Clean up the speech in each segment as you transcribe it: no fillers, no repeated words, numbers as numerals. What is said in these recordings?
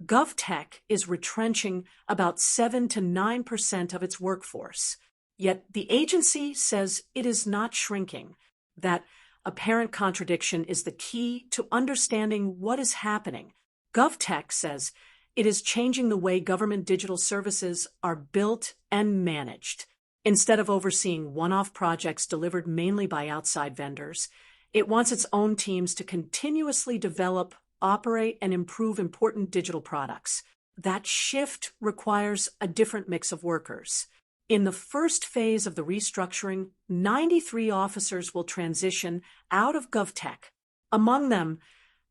GovTech is retrenching about 7 to 9% of its workforce. Yet the agency says it is not shrinking. That apparent contradiction is the key to understanding what is happening. GovTech says it is changing the way government digital services are built and managed. Instead of overseeing one-off projects delivered mainly by outside vendors, it wants its own teams to continuously develop, operate, and improve important digital products. That shift requires a different mix of workers. In the first phase of the restructuring, 93 officers will transition out of GovTech. Among them,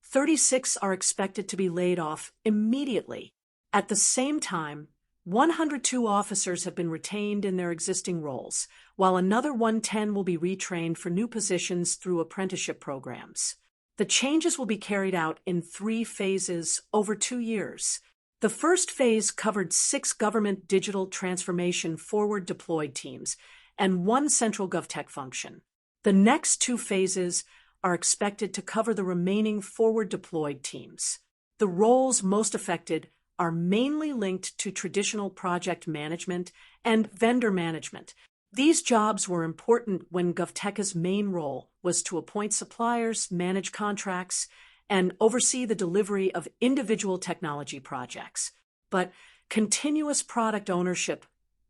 36 are expected to be laid off immediately. At the same time, 102 officers have been retained in their existing roles, while another 110 will be retrained for new positions through apprenticeship programs. The changes will be carried out in 3 phases over 2 years. The first phase covered 6 government digital transformation forward-deployed teams and 1 central GovTech function. The next 2 phases are expected to cover the remaining forward-deployed teams. The roles most affected are mainly linked to traditional project management and vendor management. These jobs were important when GovTech's main role was to appoint suppliers, manage contracts, and oversee the delivery of individual technology projects. But continuous product ownership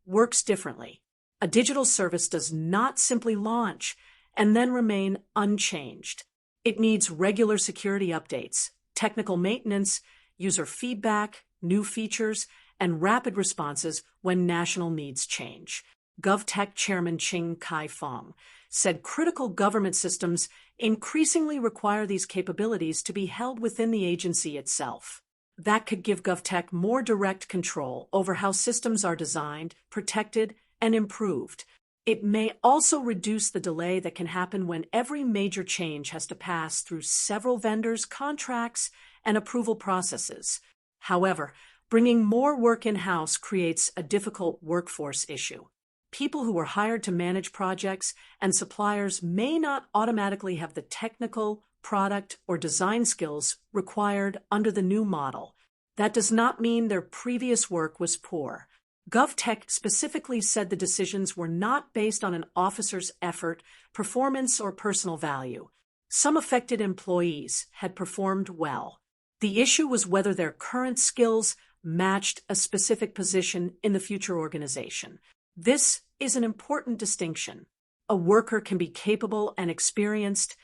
works differently. A digital service does not simply launch and then remain unchanged. It needs regular security updates, technical maintenance, user feedback, new features, and rapid responses when national needs change. GovTech Chairman Ching Kai-fong said critical government systems increasingly require these capabilities to be held within the agency itself. That could give GovTech more direct control over how systems are designed, protected, and improved. It may also reduce the delay that can happen when every major change has to pass through several vendors, contracts, and approval processes. However, bringing more work in-house creates a difficult workforce issue. People who are hired to manage projects and suppliers may not automatically have the technical, product, or design skills required under the new model. That does not mean their previous work was poor. GovTech specifically said the decisions were not based on an officer's effort, performance, or personal value. Some affected employees had performed well. The issue was whether their current skills matched a specific position in the future organization. This is an important distinction. A worker can be capable and experienced,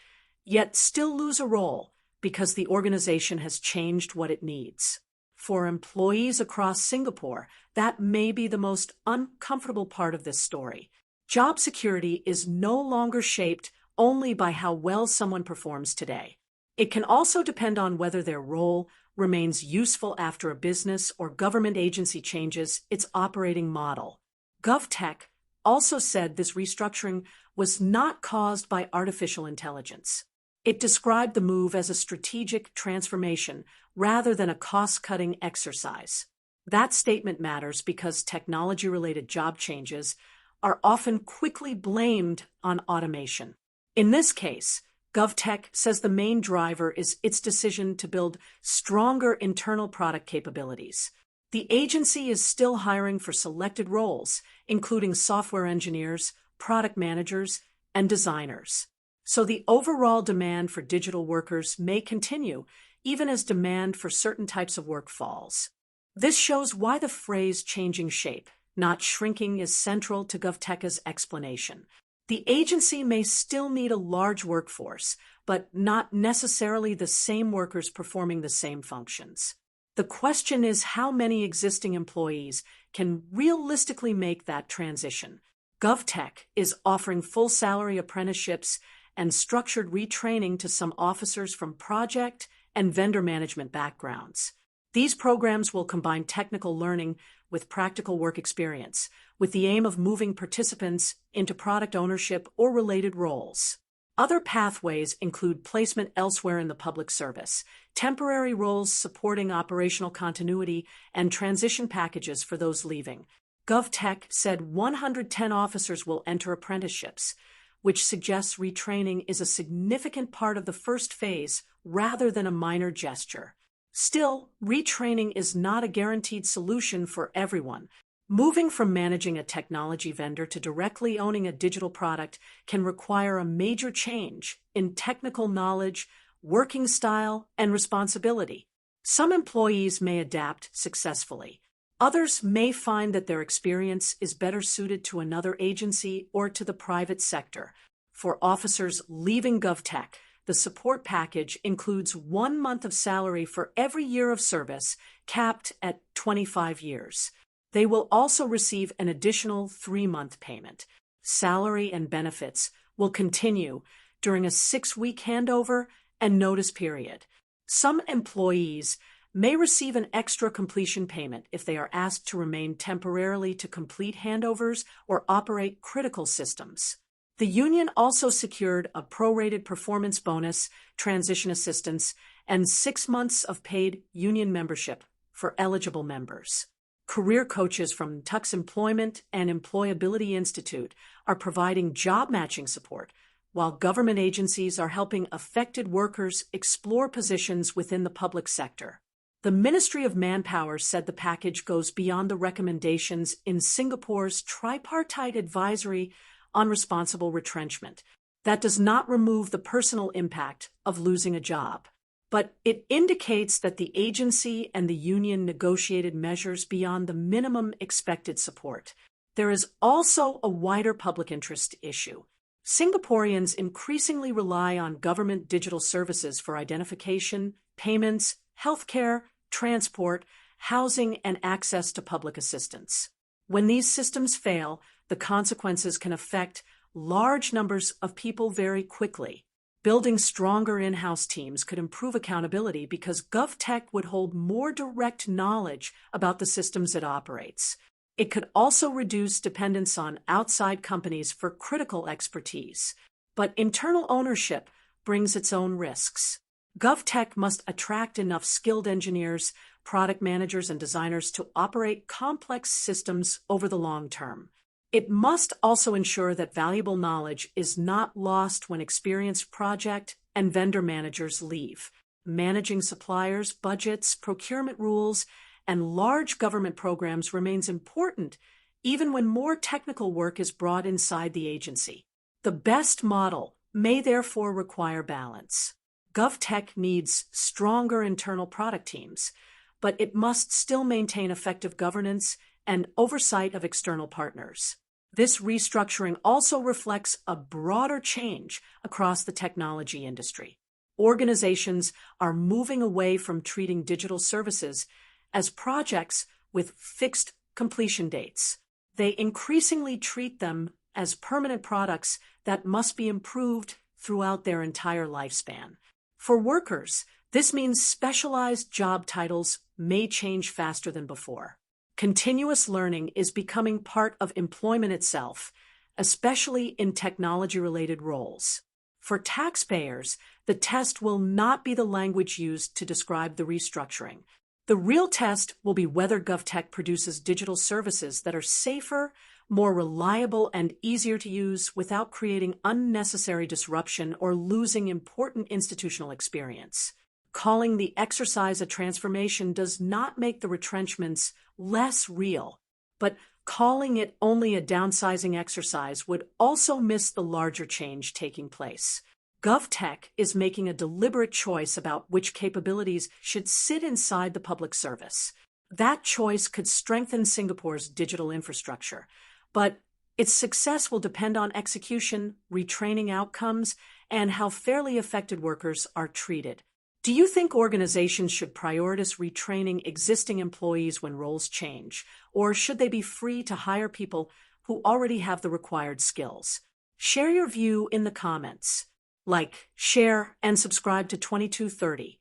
yet still lose a role because the organization has changed what it needs. For employees across Singapore, that may be the most uncomfortable part of this story. Job security is no longer shaped only by how well someone performs today. It can also depend on whether their role remains useful after a business or government agency changes its operating model. GovTech also said this restructuring was not caused by artificial intelligence. It described the move as a strategic transformation rather than a cost-cutting exercise. That statement matters because technology-related job changes are often quickly blamed on automation. In this case, GovTech says the main driver is its decision to build stronger internal product capabilities. The agency is still hiring for selected roles, including software engineers, product managers, and designers. So the overall demand for digital workers may continue, even as demand for certain types of work falls. This shows why the phrase changing shape, not shrinking, is central to GovTech's explanation. The agency may still need a large workforce, but not necessarily the same workers performing the same functions. The question is how many existing employees can realistically make that transition. GovTech is offering full salary apprenticeships and structured retraining to some officers from project and vendor management backgrounds. These programs will combine technical learning with practical work experience, with the aim of moving participants into product ownership or related roles. Other pathways include placement elsewhere in the public service, temporary roles supporting operational continuity, and transition packages for those leaving. GovTech said 110 officers will enter apprenticeships, which suggests retraining is a significant part of the first phase rather than a minor gesture. Still, retraining is not a guaranteed solution for everyone. Moving from managing a technology vendor to directly owning a digital product can require a major change in technical knowledge, working style, and responsibility. Some employees may adapt successfully. Others may find that their experience is better suited to another agency or to the private sector. For officers leaving GovTech, the support package includes 1 month of salary for every year of service, capped at 25 years. They will also receive an additional 3-month payment. Salary and benefits will continue during a 6-week handover and notice period. Some employees may receive an extra completion payment if they are asked to remain temporarily to complete handovers or operate critical systems. The union also secured a prorated performance bonus, transition assistance, and 6 months of paid union membership for eligible members. Career coaches from Tux Employment and Employability Institute are providing job matching support, while government agencies are helping affected workers explore positions within the public sector. The Ministry of Manpower said the package goes beyond the recommendations in Singapore's tripartite advisory on responsible retrenchment. That does not remove the personal impact of losing a job, but it indicates that the agency and the union negotiated measures beyond the minimum expected support. There is also a wider public interest issue. Singaporeans increasingly rely on government digital services for identification, payments, healthcare, transport, housing, and access to public assistance. When these systems fail, the consequences can affect large numbers of people very quickly. Building stronger in-house teams could improve accountability because GovTech would hold more direct knowledge about the systems it operates. It could also reduce dependence on outside companies for critical expertise. But internal ownership brings its own risks. GovTech must attract enough skilled engineers, product managers, and designers to operate complex systems over the long term. It must also ensure that valuable knowledge is not lost when experienced project and vendor managers leave. Managing suppliers, budgets, procurement rules, and large government programs remains important, even when more technical work is brought inside the agency. The best model may therefore require balance. GovTech needs stronger internal product teams, but it must still maintain effective governance and oversight of external partners. This restructuring also reflects a broader change across the technology industry. Organizations are moving away from treating digital services as projects with fixed completion dates. They increasingly treat them as permanent products that must be improved throughout their entire lifespan. For workers, this means specialized job titles may change faster than before. Continuous learning is becoming part of employment itself, especially in technology-related roles. For taxpayers, the test will not be the language used to describe the restructuring. The real test will be whether GovTech produces digital services that are safer, more reliable, and easier to use without creating unnecessary disruption or losing important institutional experience. Calling the exercise a transformation does not make the retrenchments less real, but calling it only a downsizing exercise would also miss the larger change taking place. GovTech is making a deliberate choice about which capabilities should sit inside the public service. That choice could strengthen Singapore's digital infrastructure, but its success will depend on execution, retraining outcomes, and how fairly affected workers are treated. Do you think organizations should prioritize retraining existing employees when roles change, or should they be free to hire people who already have the required skills? Share your view in the comments. Like, share, and subscribe to 2230.